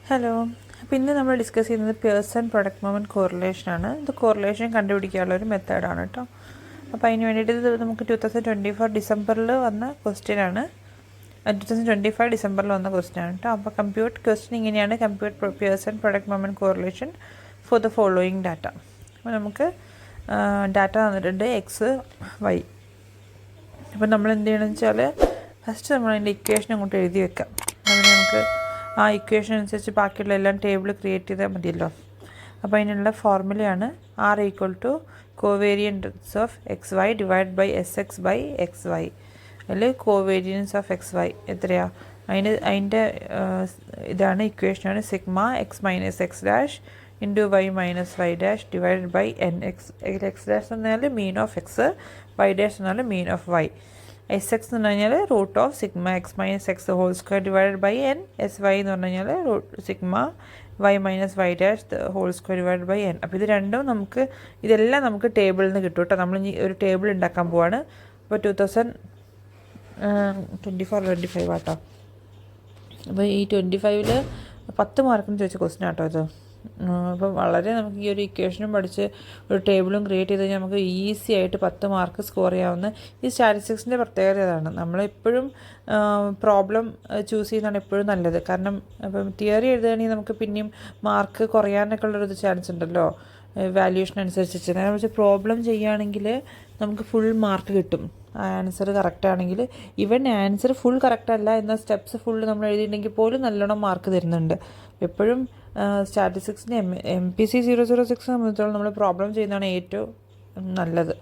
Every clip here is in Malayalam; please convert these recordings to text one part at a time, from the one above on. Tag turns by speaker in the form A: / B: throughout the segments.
A: ഹലോ. അപ്പോൾ ഇന്ന് നമ്മൾ ഡിസ്കസ് ചെയ്യുന്നത് പിയേഴ്സൺ പ്രൊഡക്റ്റ് മൊമെൻറ്റ് കോറിലേഷനാണ്. ഇത് കോറിലേഷൻ കണ്ടുപിടിക്കാനുള്ള ഒരു മെത്തേഡാണ് കേട്ടോ. അപ്പോൾ അതിന് വേണ്ടിയിട്ട് ഇത് നമുക്ക് 2024 ഡിസംബറിൽ വന്ന ക്വസ്റ്റ്യനാണ്. 2025 ഡിസംബറിൽ വന്ന ക്വസ്റ്റ്യനാണ് കേട്ടോ. അപ്പോൾ കമ്പ്യൂട്ട് ക്വസ്റ്റ്യൻ ഇങ്ങനെയാണ്: compute Pearson product moment correlation for the following data. അപ്പോൾ നമുക്ക് ഡാറ്റ തന്നിട്ടുണ്ട് എക്സ് വൈ. അപ്പോൾ നമ്മൾ എന്ത് ചെയ്യണമെന്ന് വെച്ചാൽ ഫസ്റ്റ് നമ്മൾ അതിൻ്റെ ഇക്വേഷൻ അങ്ങോട്ട് എഴുതി വെക്കാം. അതിന് നമുക്ക് ആ ഇക്വേഷൻ അനുസരിച്ച് ബാക്കിയുള്ള എല്ലാം ടേബിൾ ക്രിയേറ്റ് ചെയ്താൽ മതിയല്ലോ. അപ്പോൾ അതിനുള്ള ഫോർമുലയാണ് R equal to covariance of X Y divide by S X by X Y. അതിൽ കോവേരിയൻസ് ഓഫ് എക്സ് വൈ എത്രയാണ്? അതിൻ്റെ ഇതാണ് ഇക്വേഷനാണ് sigma X minus X dash into Y minus Y dash divide by N. X dash എന്ന് പറഞ്ഞാൽ mean of X, Y dash എന്ന് പറഞ്ഞാൽ mean of Y. S X എന്ന് പറഞ്ഞു കഴിഞ്ഞാൽ root of sigma X minus X whole square divide by N. S Y എന്ന് പറഞ്ഞു കഴിഞ്ഞാൽ sigma y minus Y dash whole square divide by N. അപ്പോൾ ഇത് രണ്ടും ഇതെല്ലാം നമുക്ക് ടേബിളിൽ നിന്ന് കിട്ടും കേട്ടോ. നമ്മൾ ഇനി ഒരു ടേബിൾ ഉണ്ടാക്കാൻ പോവാണ്. അപ്പോൾ 2024-25 ആട്ടോ. അപ്പോൾ ഈ 25ൽ 10 മാർക്കിന് ചോദിച്ച ക്വസ്റ്റ്യൻ ആട്ടോ ഇത്. അപ്പം വളരെ നമുക്ക് ഈ ഒരു ഇക്വേഷനും പഠിച്ച് ഒരു ടേബിളും ക്രിയേറ്റ് ചെയ്ത് കഴിഞ്ഞാൽ നമുക്ക് ഈസി ആയിട്ട് 10 മാർക്ക് സ്കോർ ചെയ്യാവുന്ന ഈ സ്റ്റാറ്റിസ്റ്റിക്സിൻ്റെ പ്രത്യേകത ഇതാണ്. നമ്മളെപ്പോഴും പ്രോബ്ലം ചൂസ് ചെയ്യുന്നതാണ് എപ്പോഴും നല്ലത്. കാരണം അപ്പം തിയറി എഴുതുകയാണെങ്കിൽ നമുക്ക് പിന്നെയും മാർക്ക് കുറയാനൊക്കെ ഉള്ളൊരു ചാൻസ് ഉണ്ടല്ലോ വാല്യൂഷൻ അനുസരിച്ച്. നേരെ വെച്ച് പ്രോബ്ലം ചെയ്യുകയാണെങ്കിൽ നമുക്ക് ഫുൾ മാർക്ക് കിട്ടും. ആൻസർ കറക്റ്റാണെങ്കിൽ. ഈവൻ ആൻസർ ഫുൾ കറക്റ്റല്ല എന്നാൽ സ്റ്റെപ്സ് ഫുൾ നമ്മൾ എഴുതിയിട്ടുണ്ടെങ്കിൽ പോലും നല്ലോണം മാർക്ക് തരുന്നുണ്ട്. എപ്പോഴും സ്റ്റാറ്റിസ്റ്റിക്സിൻ്റെ MPC 006 സംബന്ധിച്ചോളം നമ്മൾ പ്രോബ്ലം ചെയ്യുന്നതാണ് ഏറ്റവും നല്ലത്.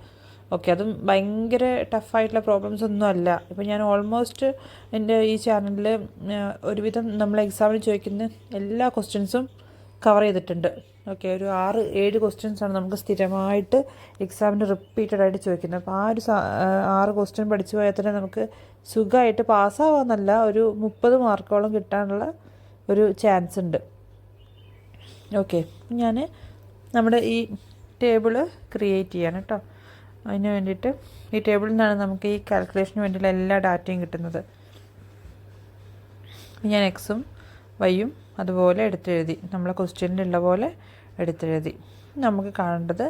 A: ഓക്കെ, അതും ഭയങ്കര ടഫായിട്ടുള്ള പ്രോബ്ലംസ് ഒന്നും അല്ല. ഇപ്പോൾ ഞാൻ ഓൾമോസ്റ്റ് എൻ്റെ ഈ ചാനലിൽ ഒരുവിധം നമ്മൾ എക്സാമിന് ചോദിക്കുന്ന എല്ലാ ക്വസ്റ്റ്യൻസും കവർ ചെയ്തിട്ടുണ്ട്. ഓക്കെ, ഒരു 6-7 ക്വസ്റ്റ്യൻസാണ് നമുക്ക് സ്ഥിരമായിട്ട് എക്സാമിന് റിപ്പീറ്റഡ് ആയിട്ട് ചോദിക്കുന്നത്. അപ്പോൾ ആ ഒരു 6 ക്വസ്റ്റ്യൻ പഠിച്ചു പോയാൽ തന്നെ നമുക്ക് സുഖമായിട്ട് പാസ്സാവാന്നല്ല, ഒരു 30 മാർക്കോളം കിട്ടാനുള്ള ഒരു ചാൻസ് ഉണ്ട്. ഓക്കെ, ഞാൻ നമ്മുടെ ഈ ടേബിൾ ക്രിയേറ്റ് ചെയ്യാണ് കേട്ടോ. അതിന് വേണ്ടിയിട്ട് ഈ ടേബിളിൽ നിന്നാണ് നമുക്ക് ഈ കാൽക്കുലേഷന് വേണ്ടിയുള്ള എല്ലാ ഡാറ്റയും കിട്ടുന്നത്. ഞാൻ എക്സും വൈയും അതുപോലെ എടുത്തെഴുതി, നമ്മളെ ക്വസ്റ്റ്യനിലുള്ള പോലെ എടുത്തെഴുതി. നമുക്ക് കാണേണ്ടത്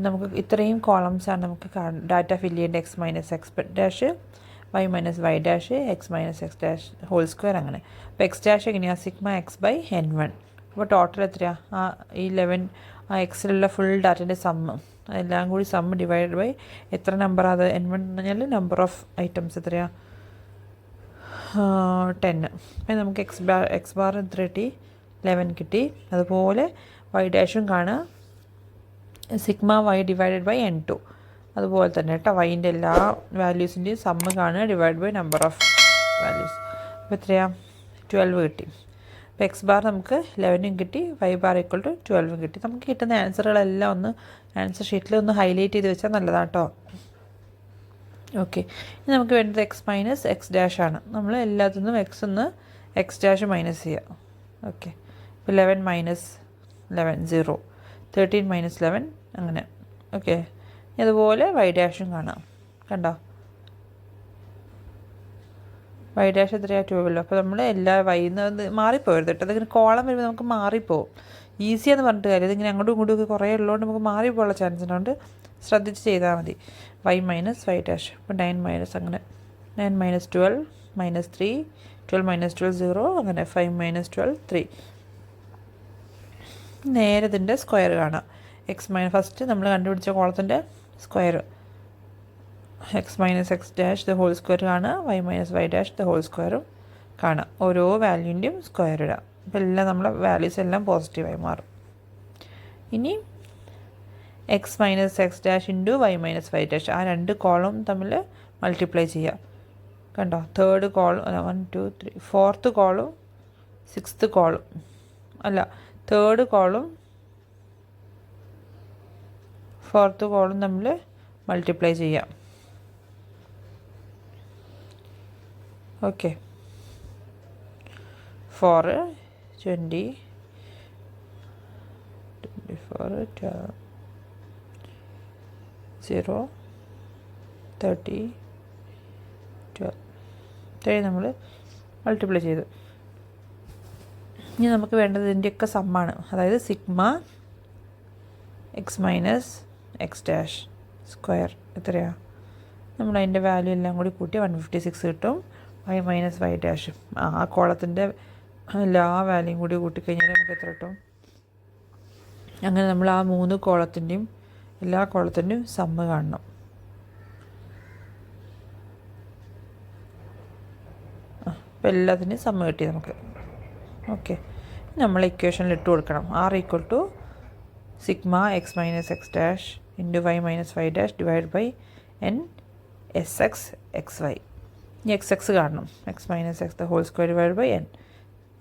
A: നമുക്ക് ഇത്രയും കോളംസാണ് നമുക്ക് ഡാറ്റ ഫില്ല് ചെയ്യേണ്ടത്. X minus X dash, y minus Y dash, x minus X dash whole square അങ്ങനെ. അപ്പോൾ എക്സ് ഡാഷ് എങ്ങനെയാണ്? Sigma x by N1. അപ്പോൾ ടോട്ടൽ എത്രയാണ്? ഈ 11 എക്സിലുള്ള ഫുൾ ഡാറ്റൻ്റെ സമ്മ്, അതെല്ലാം കൂടി സമ്മ് ഡിവൈഡ് ബൈ എത്ര നമ്പർ അത് N1 എന്ന് പറഞ്ഞാൽ നമ്പർ ഓഫ് ഐറ്റംസ് എത്രയാണ്? 10. അപ്പോൾ നമുക്ക് എക്സ് ബാർ എത്ര കിട്ടി? 11 കിട്ടി. അതുപോലെ വൈ ഡാഷും കാണുക, sigma Y divided by N2. അതുപോലെ തന്നെ കേട്ടോ, വൈൻ്റെ എല്ലാ വാല്യൂസിൻ്റെയും സമ്മ് കാണുക divide by number of values. അപ്പോൾ എത്രയാണ്? 12 കിട്ടി. അപ്പോൾ എക്സ് ബാർ നമുക്ക് 11 കിട്ടി, വൈ ബാർ ഈക്വൽ ടു 12 കിട്ടി. നമുക്ക് കിട്ടുന്ന ആൻസറുകളെല്ലാം ഒന്ന് ആൻസർ ഷീറ്റിൽ ഒന്ന് ഹൈലൈറ്റ് ചെയ്ത് വെച്ചാൽ നല്ലതാണ് കേട്ടോ. ഓക്കെ, ഇനി നമുക്ക് വേണ്ടത് എക്സ് മൈനസ് എക്സ് ഡാഷ് ആണ്. നമ്മൾ എല്ലാത്തിൽ നിന്നും എക്സ് ഡാഷ് മൈനസ് ചെയ്യുക. ഓക്കെ, ഇപ്പോൾ 11 മൈനസ് 11 0, 13 മൈനസ് 11 അങ്ങനെ. ഓക്കെ, അതുപോലെ വൈ ഡാഷും കാണാം. കണ്ടോ, വൈ ഡാഷ് എത്രയാണ്? 12. അപ്പോൾ നമ്മൾ എല്ലാ വൈന്ന് മാറിപ്പോയത് കേട്ടോ. അതിങ്ങനെ കോളം വരുമ്പോൾ നമുക്ക് മാറിപ്പോവും. ഈസിയാന്ന് പറഞ്ഞിട്ട് കാര്യം, ഇതിങ്ങനെ അങ്ങോട്ടും ഇങ്ങോട്ടും ഒക്കെ കുറേ ഉള്ളതുകൊണ്ട് നമുക്ക് മാറിപ്പോകാനുള്ള ചാൻസ് ഉണ്ട്. ശ്രദ്ധിച്ച് ചെയ്താൽ മതി. Y minus Y dash. അപ്പോൾ 9 മൈനസ് അങ്ങനെ 9 മൈനസ് 12 മൈനസ് 3, 12 മൈനസ് 12 0 അങ്ങനെ 5 മൈനസ് 12 3. നേരെ ഇതിൻ്റെ സ്ക്വയർ കാണാം. എക്സ് മൈനസ് ഫസ്റ്റ് നമ്മൾ കണ്ടുപിടിച്ച കോളത്തിൻ്റെ square, X minus X dash the whole square കാണുക, Y minus Y dash the whole സ്ക്വയറും കാണുക. ഓരോ വാല്യൂൻ്റെയും സ്ക്വയർ ഇടുക. അപ്പോൾ എല്ലാം നമ്മളെ വാല്യൂസ് എല്ലാം പോസിറ്റീവായി മാറും. ഇനി x minus X dash into Y minus Y dash, ആ 2 കോളം തമ്മിൽ മൾട്ടിപ്ലൈ ചെയ്യുക. കണ്ടോ, തേർഡ് കോളം 1 2 3, ഫോർത്ത് കോളും 6th കോളും അല്ല, തേർഡ് കോളും 4th കോളും തമ്മിൽ മൾട്ടിപ്ലൈ ചെയ്യാം. ഓക്കെ, 4 20 24 12 0 30 12 ഇത്രയും നമ്മൾ മൾട്ടിപ്ലൈ ചെയ്തു. ഇനി നമുക്ക് വേണ്ടത് ഇതിൻ്റെയൊക്കെ സമ്മാണ്. അതായത് sigma X minus X dash square എത്രയാണ്? നമ്മൾ അതിൻ്റെ വാല്യൂ എല്ലാം കൂടി കൂട്ടി 156 കിട്ടും. വൈ മൈനസ് വൈ ഡാഷ് ആ കോളത്തിൻ്റെ എല്ലാ വാല്യൂയും കൂടി കൂട്ടിക്കഴിഞ്ഞാൽ നമുക്ക് എത്ര കിട്ടും? അങ്ങനെ നമ്മൾ ആ 3 കോളത്തിൻ്റെയും എല്ലാ കോളത്തിൻ്റെയും സമ്മ് കാണണം. അപ്പോൾ എല്ലാത്തിൻ്റെയും സമ്മ് കിട്ടി നമുക്ക്. ഓക്കെ, നമ്മൾ ഇക്വേഷനിൽ ഇട്ട് കൊടുക്കണം. R equal to sigma X minus X dash into Y minus Y dash divide by N S x x y. ഇനി എക്സ് എക്സ് കാണണം. X minus x the whole square divide by N.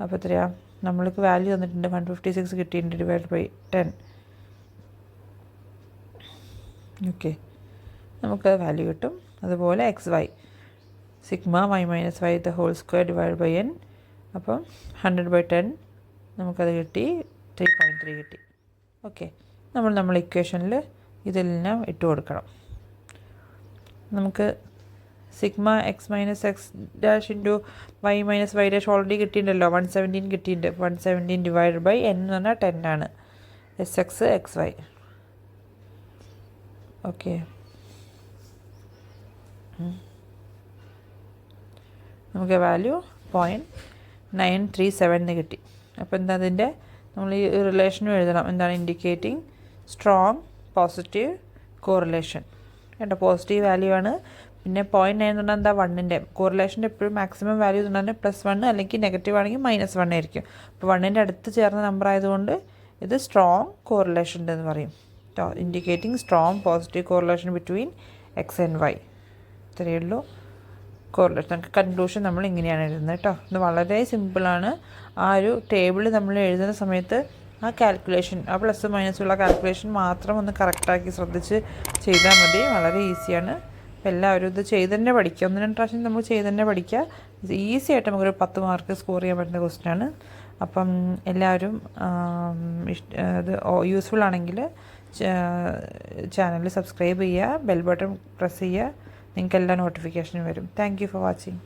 A: അപ്പോൾ എത്രയാണ്? നമ്മൾക്ക് വാല്യൂ തന്നിട്ടുണ്ട് 156 കിട്ടിയിട്ടുണ്ട് ഡിവൈഡ് ബൈ 10. ഓക്കെ, നമുക്ക് വാല്യൂ കിട്ടും. അതുപോലെ x y sigma y minus y the whole square divide by N. അപ്പം 100/10 നമുക്കത് കിട്ടി 3.3 കിട്ടി. ഓക്കെ, നമ്മൾ ഇക്വേഷനിൽ ഇതെല്ലാം ഇട്ട് കൊടുക്കണം. നമുക്ക് sigma X minus X dash into Y minus Y dash already കിട്ടിയിട്ടുണ്ടല്ലോ. 117 കിട്ടിയിട്ടുണ്ട്. 117 ഡിവൈഡ് ബൈ എൻ എന്ന് പറഞ്ഞാൽ 10 ആണ്. S x x y. Okay, നമുക്ക് വാല്യൂ 0.937 കിട്ടി. അപ്പോൾ എന്താ അതിൻ്റെ നമ്മൾ ഈ റിലേഷനും എഴുതണം. എന്താണ്? Indicating strong positive correlation. കേട്ടോ, പോസിറ്റീവ് വാല്യൂ ആണ്. പിന്നെ 0.9 എന്ന് പറഞ്ഞാൽ എന്താ? 1ൻ്റെ കോറിലേഷൻ്റെ എപ്പോഴും മാക്സിമം വാല്യൂ എന്ന് പറഞ്ഞാൽ +1 അല്ലെങ്കിൽ നെഗറ്റീവ് ആണെങ്കിൽ -1 ആയിരിക്കും. അപ്പോൾ 1ൻ്റെ അടുത്ത് ചേർന്ന നമ്പർ ആയതുകൊണ്ട് ഇത് സ്ട്രോങ് കോറിലേഷൻ എന്ന് പറയും. കേട്ടോ, indicating strong positive correlation between x and y. ഇത്രയേ ഉള്ളൂ കോറിലേഷൻ. കൺക്ലൂഷൻ നമ്മൾ ഇങ്ങനെയാണ് എഴുതുന്നത്. കേട്ടോ, ഇത് വളരെ സിമ്പിളാണ്. ആ ഒരു ടേബിൾ നമ്മൾ എഴുതുന്ന സമയത്ത് ആ കാൽക്കുലേഷൻ, ആ പ്ലസ് മൈനസുള്ള കാൽക്കുലേഷൻ മാത്രം ഒന്ന് കറക്റ്റാക്കി ശ്രദ്ധിച്ച് ചെയ്താൽ മതി. വളരെ ഈസിയാണ്. അപ്പോൾ എല്ലാവരും ഇത് ചെയ്ത് തന്നെ പഠിക്കുക. 1-2 പ്രാവശ്യം നമ്മൾ ചെയ്ത് തന്നെ പഠിക്കുക. ഈസി ആയിട്ട് നമുക്കൊരു 10 മാർക്ക് സ്കോർ ചെയ്യാൻ പറ്റുന്ന ക്വസ്റ്റ്യനാണ്. അപ്പം എല്ലാവരും ഇത് യൂസ്ഫുൾ ആണെങ്കിൽ ചാനൽ സബ്സ്ക്രൈബ് ചെയ്യുക, ബെൽ ബട്ടൺ പ്രസ് ചെയ്യുക. നിങ്ങൾക്ക് എല്ലാ നോട്ടിഫിക്കേഷനും വരും. Thank you for watching.